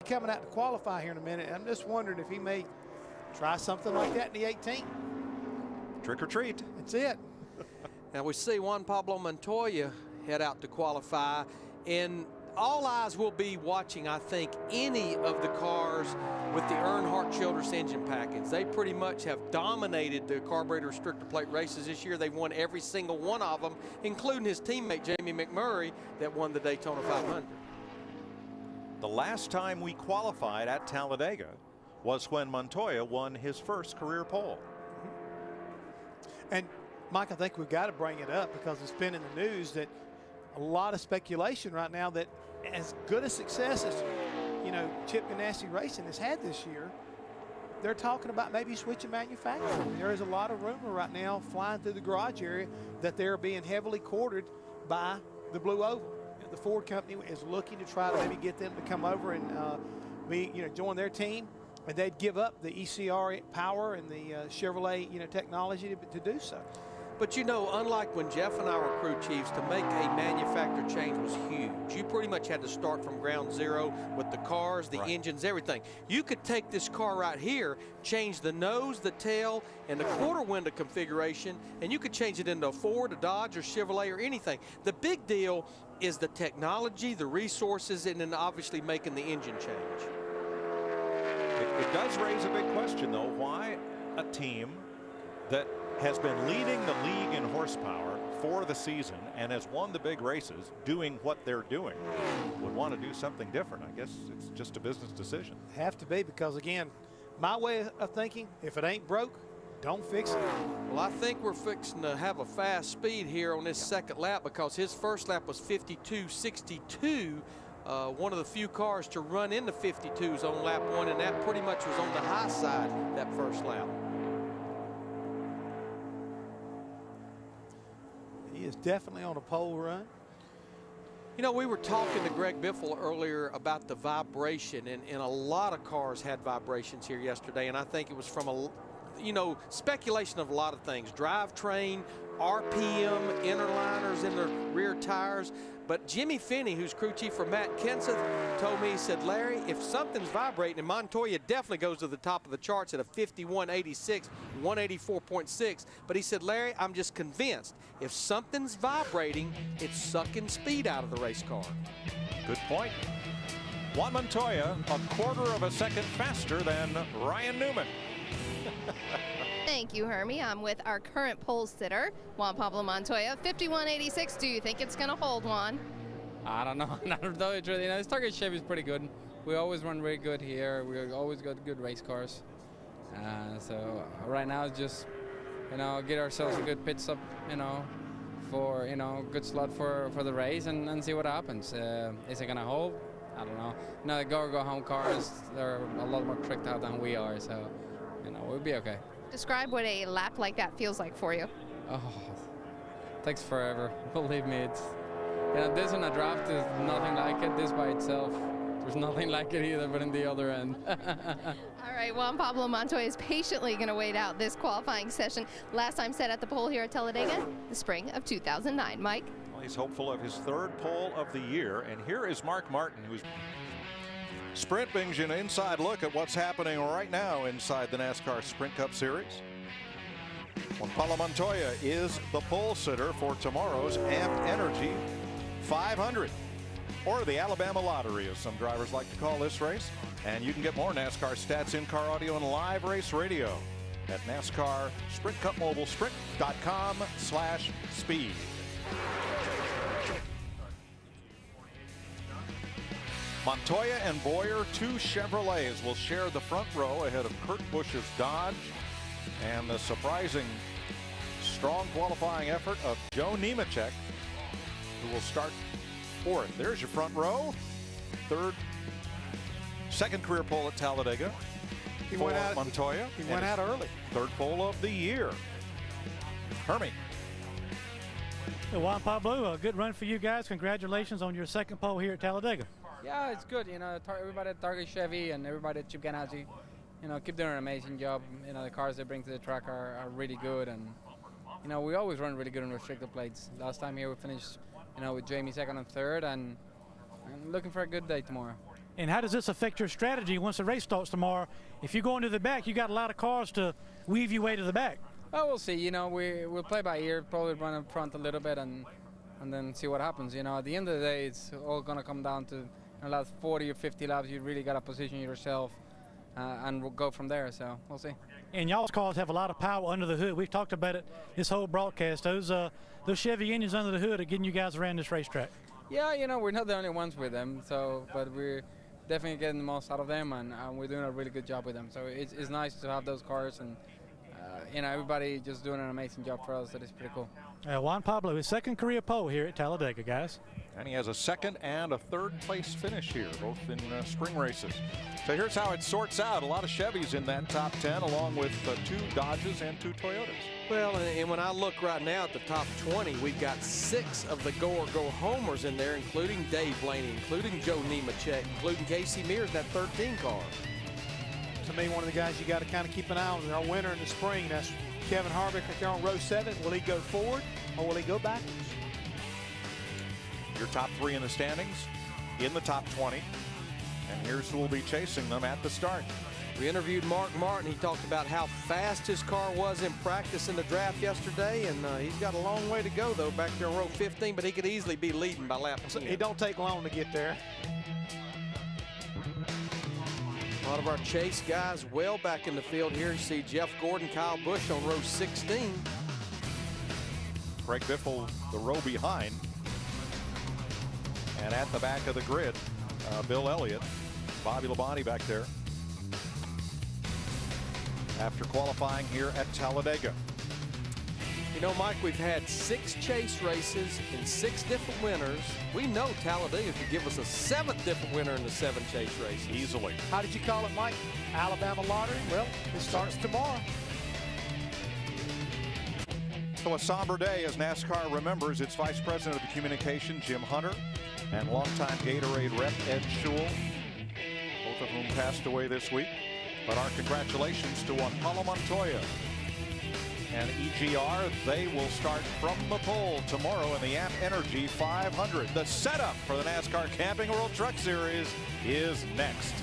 coming out to qualify here in a minute. I'm just wondering if he may try something like that in the 18. Trick or treat. That's it. Now we see Juan Pablo Montoya head out to qualify, and all eyes will be watching, I think, any of the cars with the Earnhardt Childress engine package. They pretty much have dominated the carburetor restrictor plate races this year. They've won every single one of them, including his teammate Jamie McMurray that won the Daytona 500. The last time we qualified at Talladega was when Montoya won his first career pole. And Mike, I think we've got to bring it up because it's been in the news that a lot of speculation right now that as good a success as, you know, Chip Ganassi Racing has had this year, they're talking about maybe switching manufacturers. There is a lot of rumor right now flying through the garage area that they're being heavily courted by the Blue Oval. The Ford company is looking to try to maybe get them to come over and join their team, and they'd give up the ECR power and the Chevrolet technology to do so. But you know, unlike when Jeff and I were crew chiefs, to make a manufacturer change was huge. You pretty much had to start from ground zero with the cars, the engines, everything. You could take this car right here, change the nose, the tail, and the quarter window configuration, and you could change it into a Ford, a Dodge, or Chevrolet, or anything. The big deal is the technology, the resources, and then obviously making the engine change. It does raise a big question, though. Why a team that has been leading the league in horsepower for the season and has won the big races doing what they're doing would want to do something different? I guess it's just a business decision. Have to be, because again, my way of thinking, if it ain't broke, don't fix it. Well, I think we're fixing to have a fast speed here on this second lap, because his first lap was 52.62. One of the few cars to run in the 52s on lap one, and that pretty much was on the high side that first lap. He is definitely on a pole run. You know, we were talking to Greg Biffle earlier about the vibration, and a lot of cars had vibrations here yesterday, and I think it was from a, speculation of a lot of things. Drivetrain, RPM, interliners in the rear tires. But Jimmy Finney, who's crew chief for Matt Kenseth, told me, he said, Larry, if something's vibrating, and Montoya definitely goes to the top of the charts at a 51.86, 184.6. But he said, Larry, I'm just convinced if something's vibrating, it's sucking speed out of the race car. Good point. Juan Montoya, a quarter of a second faster than Ryan Newman. Thank you, Hermie. I'm with our current pole sitter, Juan Pablo Montoya. 51.86. Do you think it's going to hold, Juan? I don't know. Not really. This Target Chevy is pretty good. We always run very good here. We always got good race cars. So right now, it's just get ourselves a good pit stop, for good slot for the race and see what happens. Is it going to hold? I don't know. The go home cars, they're a lot more tricked out than we are. So we'll be okay. Describe what a lap like that feels like for you. Oh, it takes forever. Believe me, it's this in a draft is nothing like it. This by itself, there's nothing like it either, but in the other end. All right, Juan Pablo Montoya is patiently going to wait out this qualifying session. Last time set at the pole here at Talladega, the spring of 2009. Mike? Well, he's hopeful of his third pole of the year, and here is Mark Martin, who's Sprint brings you an inside look at what's happening right now inside the NASCAR Sprint Cup Series. Juan Pablo Montoya is the pole sitter for tomorrow's Amped Energy 500, or the Alabama Lottery, as some drivers like to call this race. And you can get more NASCAR stats, in-car audio, and live race radio at NASCAR Sprint Cup Mobile, sprint.com/speed. Montoya and Boyer, two Chevrolets, will share the front row ahead of Kurt Busch's Dodge, and the surprising strong qualifying effort of Joe Nemechek, who will start fourth. There's your front row. Second career pole at Talladega. He went out, Montoya. He went out early. Third pole of the year. Hermie. Hey, Juan Pablo, a good run for you guys. Congratulations on your second pole here at Talladega. Yeah, it's good. Everybody at Target Chevy and everybody at Chip Ganassi, keep doing an amazing job. The cars they bring to the track are really good, and we always run really good on restrictor plates. Last time here we finished, with Jamie second and third, and I'm looking for a good day tomorrow. And how does this affect your strategy once the race starts tomorrow? If you go into the back, you got a lot of cars to weave your way to the back. Oh, we'll see. You know, we'll play by ear, probably run in front a little bit, and then see what happens. You know, at the end of the day, it's all going to come down to the last 40 or 50 laps. You really got to position yourself, and we'll go from there. So we'll see. And y'all's cars have a lot of power under the hood. We've talked about it this whole broadcast. Those Chevy engines under the hood are getting you guys around this racetrack. Yeah, you know, we're not the only ones with them. But we're definitely getting the most out of them, and we're doing a really good job with them. So it's nice to have those cars, and you know, everybody just doing an amazing job for us. That is pretty cool. Juan Pablo, his second career pole here at Talladega, guys. And he has a second and a third place finish here, both in spring races. So here's how it sorts out. A lot of Chevys in that top 10, along with 2 Dodges and 2 Toyotas. Well, and when I look right now at the top 20, we've got 6 of the go-or-go-homers in there, including Dave Blaney, including Joe Nemechek, including Casey Mears, that 13 car. To me, one of the guys you got to kind of keep an eye on is our winner in the spring. That's Kevin Harvick there on row 7. Will he go forward or will he go backwards? Your top 3 in the standings, in the top 20. And here's who will be chasing them at the start. We interviewed Mark Martin. He talked about how fast his car was in practice in the draft yesterday, and he's got a long way to go, though, back there on row 15, but he could easily be leading by lap 10. It don't take long to get there. A lot of our chase guys well back in the field here. You see Jeff Gordon, Kyle Busch on row 16. Greg Biffle, the row behind. And at the back of the grid, Bill Elliott, Bobby Labonte back there. After qualifying here at Talladega. You know, Mike, we've had 6 chase races and 6 different winners. We know Talladega could give us a 7th different winner in the 7 chase races. Easily. How did you call it, Mike? Alabama lottery? Well, it starts tomorrow. So a somber day as NASCAR remembers its Vice President of Communication, Jim Hunter, and longtime Gatorade rep, Ed Schul, both of whom passed away this week. But our congratulations to Juan Pablo Montoya and EGR. They will start from the pole tomorrow in the Amp Energy 500. The setup for the NASCAR Camping World Truck Series is next.